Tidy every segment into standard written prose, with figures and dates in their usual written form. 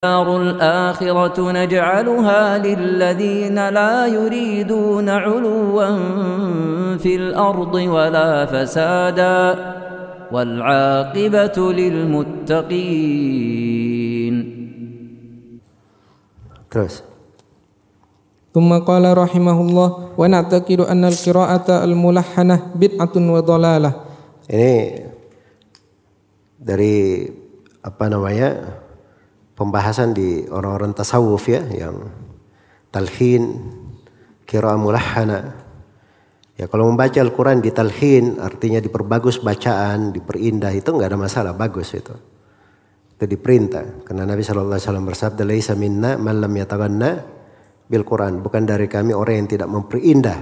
الدار الآخرة نجعلها للذين لا يريدون علوا في الأرض ولا فسادا والعاقبة للمتقين. Terus. ثم قال رحمه الله ونعتقد أن القراءة الملحنة بدعة وضلالة. Ini dari pembahasan di orang-orang tasawuf ya, yang talhin, qiraah mulahhana. Ya kalau membaca Al-Quran di talhin artinya diperbagus bacaan, diperindah, itu nggak ada masalah, bagus itu. Itu diperintah. Karena Nabi SAW bersabda, "Laisa minna man lam yataghanna bil Quran." Bukan dari kami orang yang tidak memperindah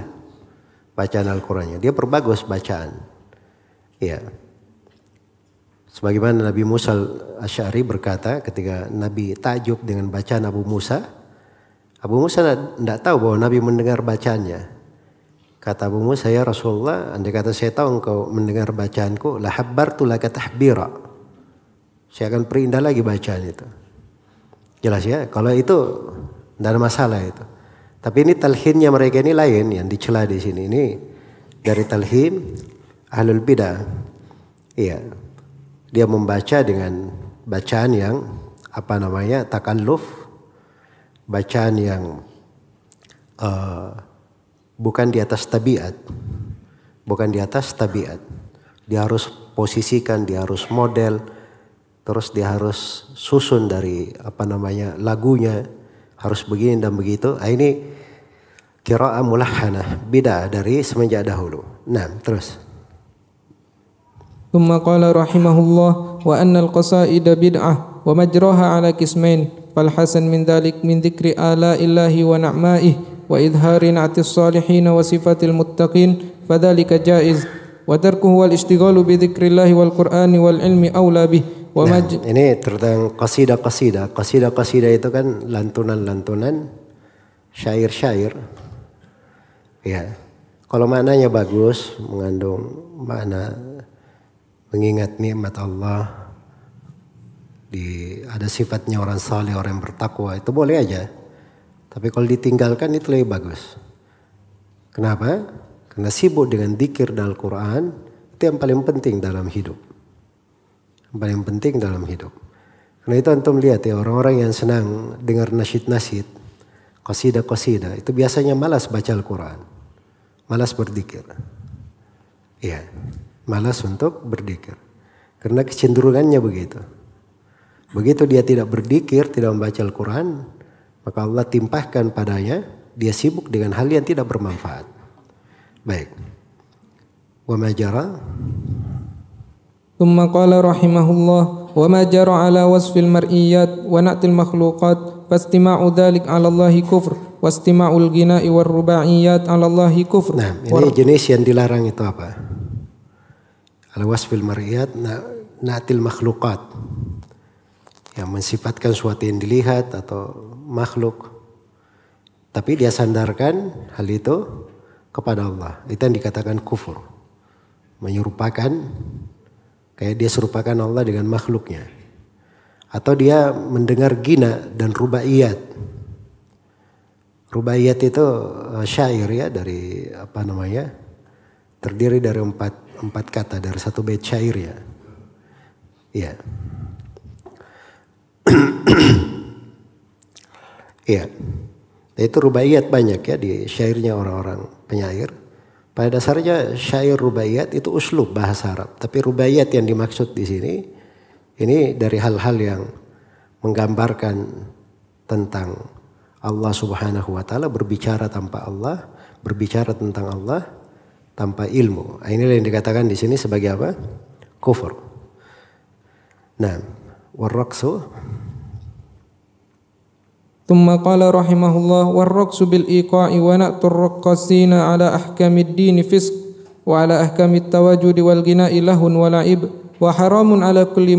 bacaan Al-Qurannya. Dia perbagus bacaan. Ya. Sebagaimana Nabi Musa Al-Asy'ari berkata ketika Nabi takjub dengan bacaan Abu Musa tidak tahu bahwa Nabi mendengar bacaannya. Kata Abu Musa, "Ya Rasulullah, andai kata saya tahu engkau mendengar bacaanku, la habbartu laka tahbira." Saya akan perindah lagi bacaan itu. Jelas ya, kalau itu tidak ada masalah itu. Tapi ini talhinnya mereka ini lain, yang dicela di sini. Ini dari talhin ahlul bidah. Iya. Dia membaca dengan bacaan yang takalluf, bacaan yang bukan di atas tabiat, Dia harus posisikan, dia harus model, terus dia harus susun dari lagunya, harus begini dan begitu. Ini qiraah mulahhanah, bid'ah dari semenjak dahulu. Nah, terus. ثم قال رحمه الله وأن القصائد بدعة ومجراها على قسمين فالحسن من ذلك من ذكر آلاء الله ونعمائه وإظهار نعت الصالحين وصفات المتقين فذلك جائز وتركه والاشتغال بذكر الله والقرآن والعلم أولى به. Ini tentang qasidah itu kan lantunan syair-syair. Ya. Kalau maknanya bagus, mengandung makna mengingat nikmat Allah, ada sifatnya orang saleh, orang yang bertakwa, itu boleh aja. Tapi kalau ditinggalkan itu lebih bagus. Kenapa? Karena sibuk dengan dzikir dan Al-Quran itu yang paling penting dalam hidup. Karena itu antum lihat ya, orang-orang yang senang dengar nasyid-nasyid, qasidah-qasidah, itu biasanya malas baca Al-Quran, malas berzikir. Iya. Malas untuk berzikir. Karena kecenderungannya begitu. Begitu dia tidak berzikir, tidak membaca Al-Quran, maka Allah timpahkan padanya, dia sibuk dengan hal yang tidak bermanfaat. Baik. Wa ma jara. ثم قال رحمه الله وما جرى على وصف المرئيات ونعت المخلوقات فاستماع ذلك على الله كفر واستماع الغناء والرباعيات على الله كفر. Nah, ini jenis yang dilarang itu apa? Ala wasfil mar'iyat na'til makhluqat, yang mensifatkan sesuatu yang dilihat atau makhluk, tapi dia sandarkan hal itu kepada Allah. Itu yang dikatakan kufur, menyerupakan, kayak dia serupakan Allah dengan makhluknya. Atau dia mendengar gina dan rubaiyat. Rubaiyat itu syair ya, dari terdiri dari empat kata dari satu bait syair ya. Iya. Iya. Itu rubaiyat banyak ya di syairnya orang-orang penyair. Pada dasarnya syair rubaiyat itu uslub bahasa Arab. Tapi rubaiyat yang dimaksud di sini, ini dari hal-hal yang menggambarkan tentang Allah Subhanahu wa Ta'ala, berbicara tanpa Allah, berbicara tentang Allah tanpa ilmu. Inilah yang dikatakan di sini sebagai apa? Kufur. Nah, warraqsu. ثم قال رحمه الله والرقص بالإيقاع ونأت الرقاصين على أحكام الدين فسق وعلى أحكام التواجد والغناء لهو ولعب وحرام على كل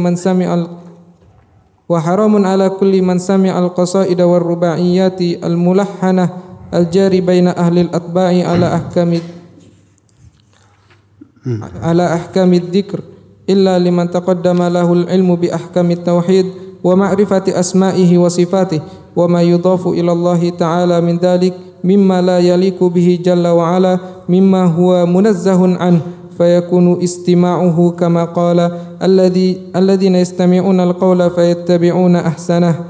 من سمع القصائد والرباعيات الملحنة الجاري بين أهل الأتباع على أحكام الذكر إلا لمن تقدم له العلم بأحكام التوحيد ومعرفة أسمائه وصفاته وما يضاف إلى الله تعالى من ذلك مما لا يليق به جل وعلا مما هو منزه عنه فيكون استماعه كما قال الذين يستمعون القول فيتبعون أحسنه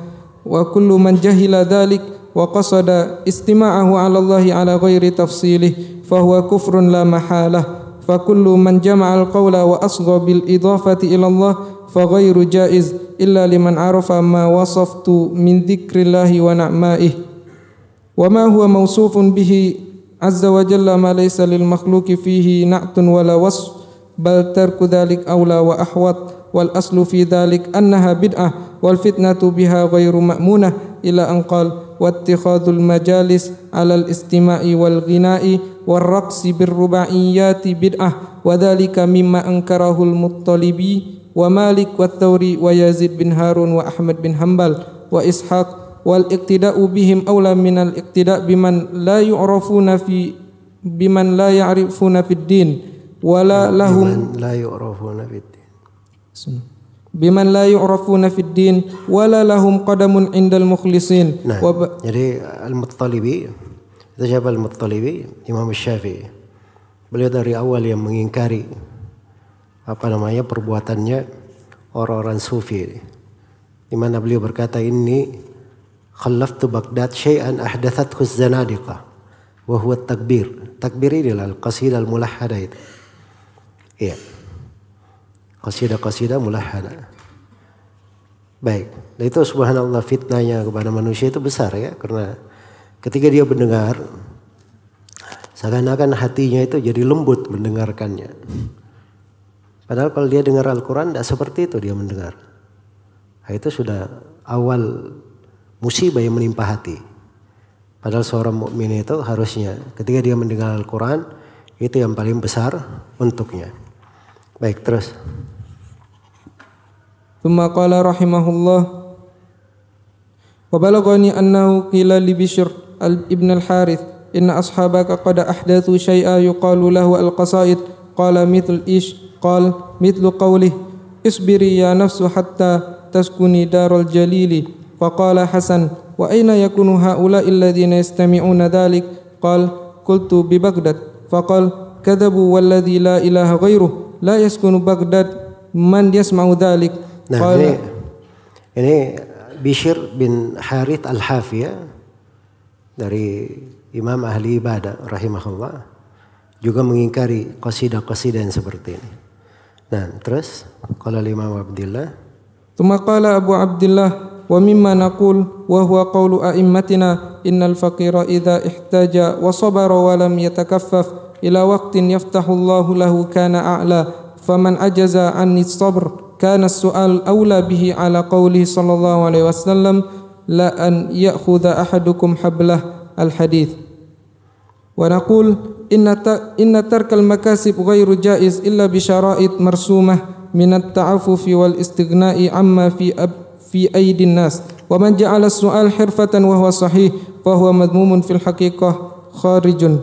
وكل من جهل ذلك وقصد استماعه على الله على غير تفصيله فهو كفر لا محالة فكل من جمع القول وأصغى بالإضافة إلى الله فغير جائز إلا لمن عرف ما وصفت من ذكر الله ونعمائه وما هو موصوف به عز وجل ما ليس للمخلوق فيه نعت ولا وصف بل ترك ذلك أولى وأحوط والأصل في ذلك أنها بدعة والفتنة بها غير مأمونة إلى أن قال واتخاذ المجالس على الاستماع والغناء والرقص بالرباعيات بدعة وذلك مما أنكره المطلبي ومالك والثوري ويزيد بن هارون وأحمد بن حنبل وإسحاق والاقتداء بهم أولى من الاقتداء بمن لا يعرفون في الدين ولا لهم بمن لا يعرفون في الدين ولا لهم قدم عند المخلصين. Nah, jadi Al-Muttalibi itu siapa Al-Muttalibi? Imam Syafi'i. Beliau dari awal yang mengingkari perbuatannya orang-orang sufi, di mana beliau berkata ini khallaftu Baghdad syai'an ahdathathu az-zanadiqah wa huwa at-takbir. Takbir ini adalah al-qasidah al-mulahhada itu. Iya. Qasidah-qasidah mulahhada. Baik, nah itu subhanallah fitnahnya kepada manusia itu besar ya, karena ketika dia mendengar seakan-akan hatinya itu jadi lembut mendengarkannya. Padahal kalau dia dengar Al-Quran tidak seperti itu dia mendengar. Nah, itu sudah awal musibah yang menimpa hati. Padahal seorang mukmin itu harusnya ketika dia mendengar Al-Quran itu yang paling besar untuknya. Baik, terus. ثم قال رحمه الله وبلغني أنه قيل لبشر ابن الحارث إن أصحابك قد أحدثوا شيئا يقال له القصائد قال مثل إيش قال مثل قوله اصبري يا نفس حتى تسكني دار الجليل فقال حسن وأين يكون هؤلاء الذين يستمعون ذلك قال قلت ببغداد فقال كذبوا والذي لا إله غيره لا يسكن بغداد من يسمع ذلك. Nah, ini Bishr bin Harith Al-Hafi ya, dari Imam Ahli Ibadah rahimahullah, juga mengingkari qasidah-qasidah yang seperti ini. Nah, terus qala Imam Abdullah ثم قال أبو عبد الله ومما نقول وهو قول أئمتنا إن الفقير إذا احتاج وصبر ولم يتكفف إلى وقت يفتح الله له كان أعلى فمن عجز عن الصبر كان السؤال أولى به على قوله صلى الله عليه وسلم لا أن يأخذ أحدكم حبله الحديث. ونقول إن ترك المكاسب غير جائز إلا بشرائط مرسومة من التعفف والاستغناء عما في أيدي الناس ومن جعل السؤال حرفة وهو صحيح فهو مذموم في الحقيقة خارج.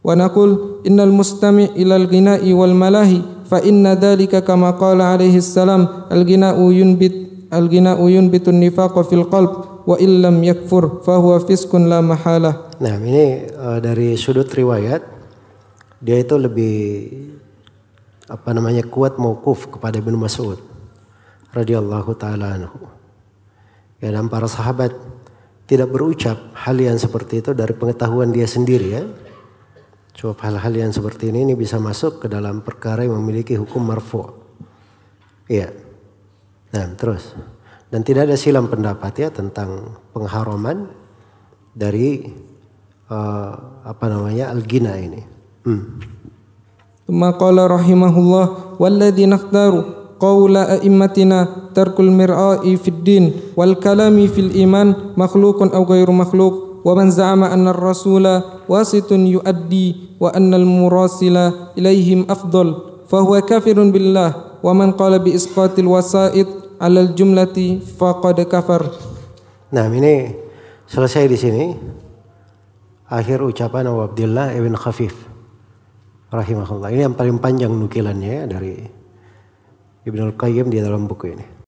ونقول إن المستمع إلى الغناء والملاهي فإن ذلك كما قال عليه السلام الغناء ينبت النفاق في القلب وإن لم يكفر فهو فسق لا محالة. Nah, ini dari sudut riwayat dia itu lebih kuat mauquf kepada Ibnu Mas'ud radhiyallahu taala anhu. Ya, dan para sahabat tidak berucap hal yang seperti itu dari pengetahuan dia sendiri ya. Sebab hal-hal yang seperti ini bisa masuk ke dalam perkara yang memiliki hukum marfu'. Iya. Nah, terus. Dan tidak ada silam pendapat ya tentang pengharaman dari al-ghina ini. ثم قال رحمه الله والذي نختار قول أئمتنا ترك المرآء في الدين والكلام في الإيمان مخلوق أو غير مخلوق ومن زعم أن الرسول واسط يؤدي وأن المراسل إليهم أفضل فهو كافر بالله ومن قال بإسقاط الوسائط على الجملة فقد كفر. Nah, ini selesai di sini akhir ucapan Abu Abdullah Ibn Khafif rahimahullah. Ini yang paling panjang nukilannya ya, dari Ibnul Qayyim di dalam buku ini.